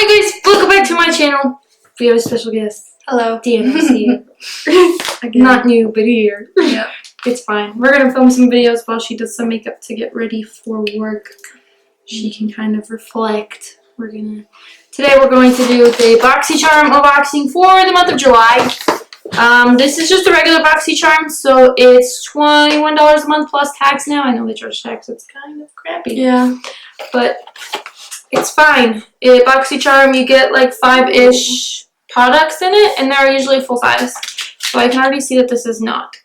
Hi guys, welcome back to my channel. We have a special guest. Hello. DANO. Not new, but here. Yeah. It's fine. We're gonna film some videos while she does some makeup to get ready for work. She can kind of reflect. Today we're going to do the BOXYCHARM unboxing for the month of July. This is just a regular BOXYCHARM, so it's $21 a month plus tax now. I know they charge tax, it's kind of crappy. Yeah. But it's fine. BOXYCHARM, you get like 5-ish products in it, and they're usually full size. So I can already see that this is not.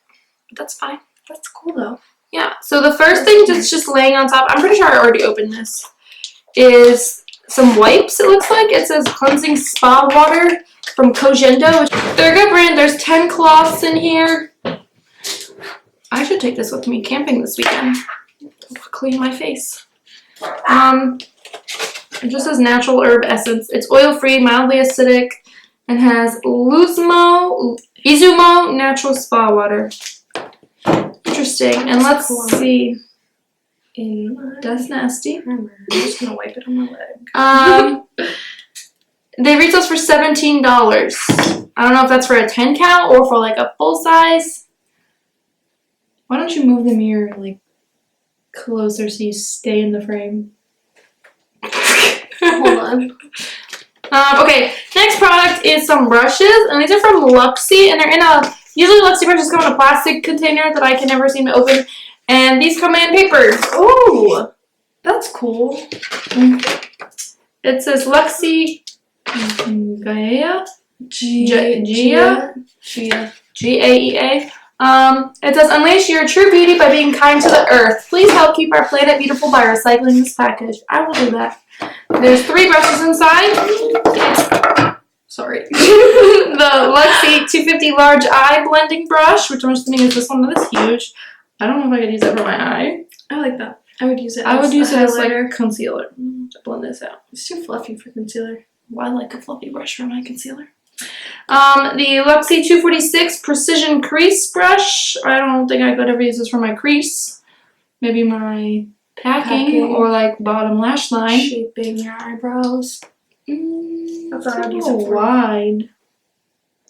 But that's fine. That's cool though. Yeah, so the first thing that's just laying on top, I'm pretty sure I already opened this, is some wipes, it looks like. It says Cleansing Spa Water from Cogendo. They're a good brand. There's 10 cloths in here. I should take this with me camping this weekend. Clean my face. It just says natural herb essence. It's oil-free, mildly acidic, and has Izumo natural spa water. Interesting. And let's see. That's nasty. I'm just gonna wipe it on my leg. They retails for $17. I don't know if that's for a 10 count or for like a full size. Why don't you move the mirror like closer so you stay in the frame? Hold on. Okay, next product is some brushes, and these are from Luxy, and they're in a, usually Luxy brushes come in a plastic container that I can never seem to open, and these come in paper. Ooh, that's cool. It says Luxy Gaea, G-A-E-A. It says, unleash your true beauty by being kind to the earth. Please help keep our planet beautiful by recycling this package. I will do that. There's 3 brushes inside. Sorry. The Luxy 250 Large Eye Blending Brush, which I'm assuming is this one that is huge. I don't know if I could use that for my eye. I like that. I would use it I would use it as highlighter. like concealer to blend this out. It's too fluffy for concealer. Well, I like a fluffy brush for my concealer. The Luxy 246 Precision Crease Brush. I don't think I could ever use this for my crease. Maybe my packing. Or like bottom lash line. Shaping your eyebrows. That's a little wide.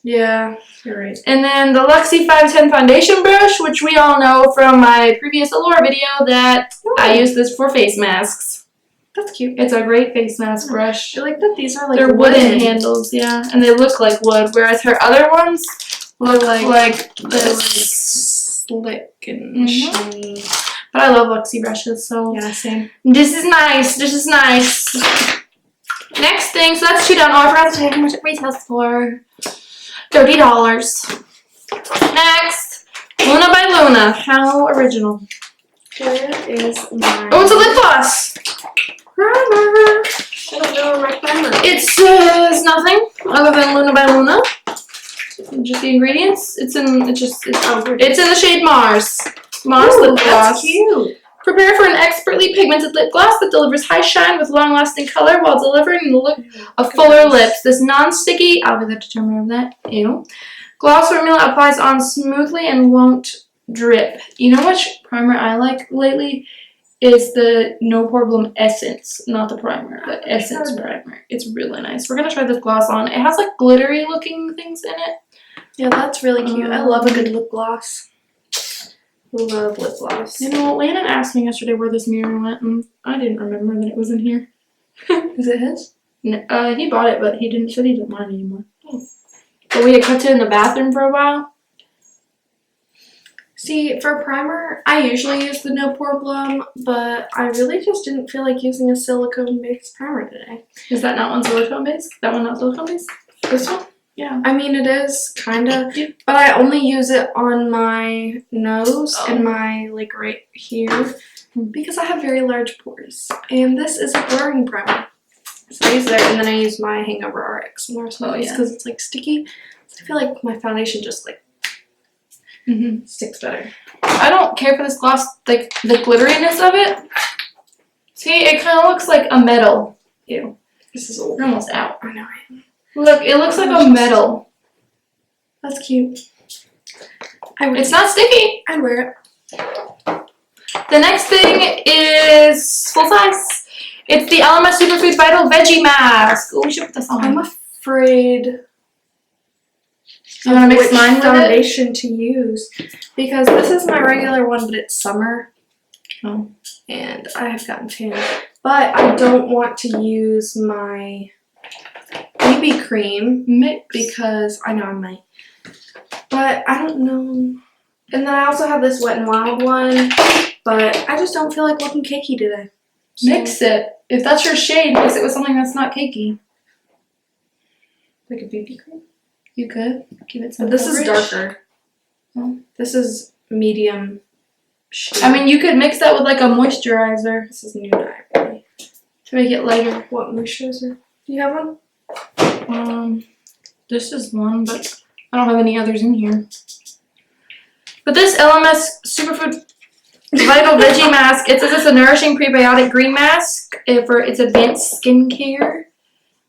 Yeah, you're right. And then the Luxy 510 Foundation Brush, which we all know from my previous Allure video that I use this for face masks. That's cute. It's a great face mask brush. I like that these are like They're wooden handles, yeah, and they look like wood, whereas her other ones look like this. Slick and shiny. But I love Luxy brushes, so yeah, same. This is nice. This is nice. Next thing, so that's $2. I forgot to tell you how much it retails for. $30. Next, Luna by Luna. How original. Here is my... Oh, it's a lip gloss. primer. I don't know my primer. It says nothing other than Luna by Luna. Just the ingredients. It's in the shade Mars. Mars lip gloss. That's cute. Prepare for an expertly pigmented lip gloss that delivers high shine with long-lasting color while delivering the look of fuller lips. This non-sticky, I'll be the determiner of that, gloss formula applies on smoothly and won't drip. You know which primer I like lately? Is the No Problem Essence, not the primer, the Essence primer. It's really nice. We're going to try this gloss on. It has like glittery looking things in it. Yeah, that's really cute. I love a good lip gloss. Love lip gloss. You know, Landon asked me yesterday where this mirror went, and I didn't remember that it was in here. Is it his? No, he bought it, but he said he didn't want it anymore. But we had kept it in the bathroom for a while. See, for primer, I usually use the No Problem, but I really just didn't feel like using a silicone-based primer today. Is that not one silicone-based? That one not silicone-based? This one? Yeah. I mean, it is, kind of, but I only use it on my nose and my, like, right here, because I have very large pores. And this is a blurring primer. So I use that, and then I use my Hangover RX more so because it's, like, sticky. So I feel like my foundation just, like, sticks better. I don't care for this gloss, like, the glitteriness of it. See, it kind of looks like a metal. Ew. This is old. You're almost out. I know, right? Look, it looks like a metal. That's cute. It's not sticky. I'd wear it. The next thing is full size. It's the LMS Superfood Vital Veggie Mask. Oh, we should put this on. I'm afraid. You want to mix mine with foundation to use because this is my regular one, but it's summer. Oh. And I have gotten tan. But I don't want to use my BB cream Mix. because I know I might. But I don't know. And then I also have this Wet n Wild one, but I just don't feel like looking cakey today. So. Mix it. If that's your shade, mix it with something that's not cakey. Like a BB cream? You could give it some. But this coverage. is darker. Oh. This is medium shade. I mean, you could mix that with like a moisturizer This is new dye. to make it lighter. What moisturizer? Do you have one? This is one, but I don't have any others in here. But this LMS Superfood Vital Veggie Mask, it says it's a nourishing prebiotic green mask for its advanced skincare.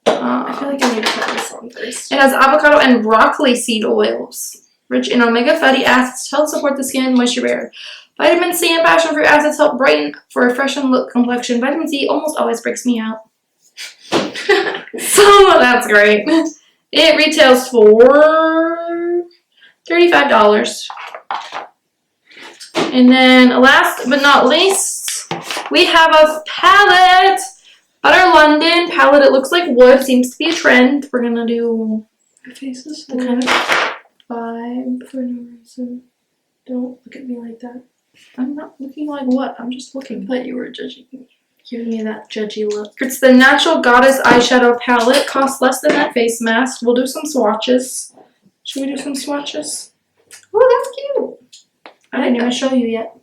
I feel like I need to put this on first. It has avocado and broccoli seed oils, rich in omega fatty acids to help support the skin moisture barrier. Vitamin C and passion fruit acids help brighten for a fresh and look complexion. Vitamin C almost always breaks me out. So that's great. It retails for $35. And then last but not least, we have a palette. Butter London palette. It looks like wood. Seems to be a trend. We're gonna do Your face is the kind of vibe. for no reason. Don't look at me like that. I'm not looking like what? I'm just I looking. thought you were judging me. Giving me that judgy look. It's the Natural Goddess eyeshadow palette. Costs less than that face mask. We'll do some swatches. Should we do some swatches? Oh, that's cute. I didn't even show you yet.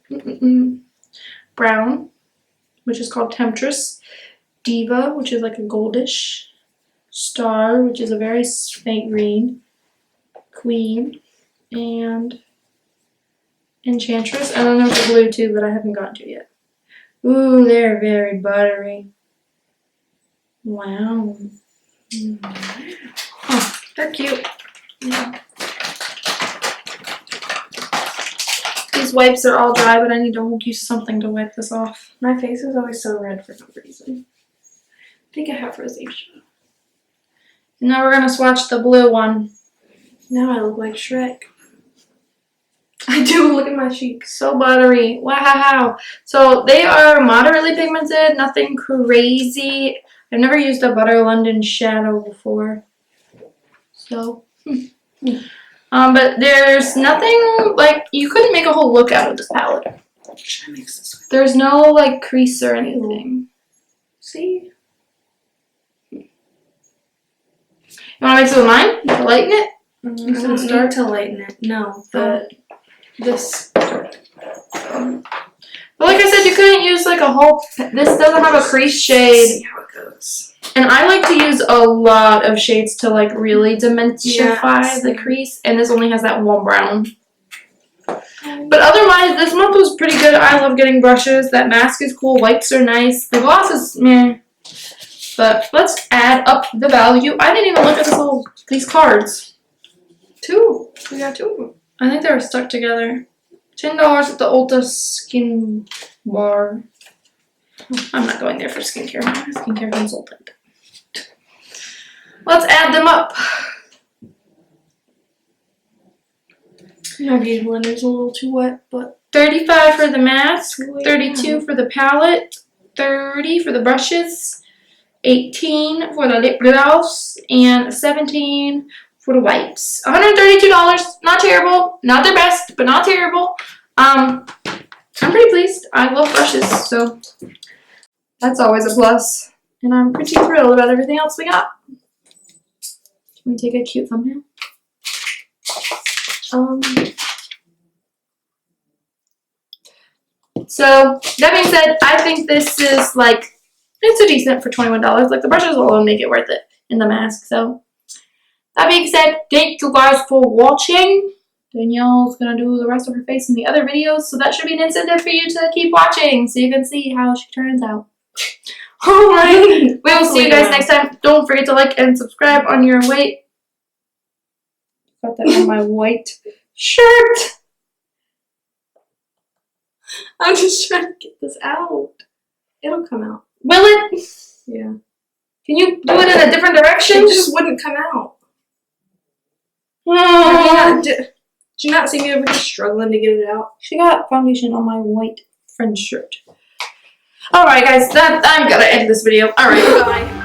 Brown, which is called Temptress. Diva, which is like a goldish. Star, which is a very faint green. Queen. And Enchantress. And then there's a blue too, but I haven't gotten to yet. Ooh, they're very buttery. Wow. Oh, they're cute. Yeah. These wipes are all dry, but I need to use something to wipe this off. My face is always so red for no reason. I think I have rosacea. And now we're going to swatch the blue one. Now I look like Shrek. I do. Look at my cheeks. So buttery. Wow. So they are moderately pigmented, nothing crazy. I've never used a Butter London shadow before. So, but there's nothing, like, you couldn't make a whole look out of this palette. Should I mix this with? There's no, like, crease or anything. See? You want to mix it with mine to lighten it? I don't need to lighten it. No. This. But like I said, you couldn't use like a whole, this doesn't have a crease shade. See how it goes. And I like to use a lot of shades to like really demystify the crease. And this only has that one brown. But otherwise, this month was pretty good. I love getting brushes. That mask is cool. Wipes are nice. The gloss is meh. But let's add up the value. I didn't even look at these cards. Two. We got two of them. I think they were stuck together. $10 at the Ulta Skin Bar. I'm not going there for skincare. I'm a skincare consultant. Let's add them up. My beauty blender's a little too wet, but $35 for the mask, $32 for the palette, $30 for the brushes, $18 for the lip gloss, and $17 for the wipes. $132. Not terrible. Not their best, but not terrible. I'm pretty pleased. I love brushes, so that's always a plus. And I'm pretty thrilled about everything else we got. Can we take a cute thumbnail? So that being said, I think this is like, it's a decent for $21. Like the brushes alone make it worth it in the mask. So that being said, thank you guys for watching. Danielle's gonna do the rest of her face in the other videos, so that should be an incentive for you to keep watching so you can see how she turns out. Alright, we will see you guys next time. Don't forget to like and subscribe on your way. Got that on my white shirt. I'm just trying to get this out. It'll come out. Will it? Yeah. Can you do it in a different direction? It just wouldn't come out. Did you not see me over here struggling to get it out? She got foundation on my white French shirt. Alright guys, I'm gonna end this video. Alright, bye.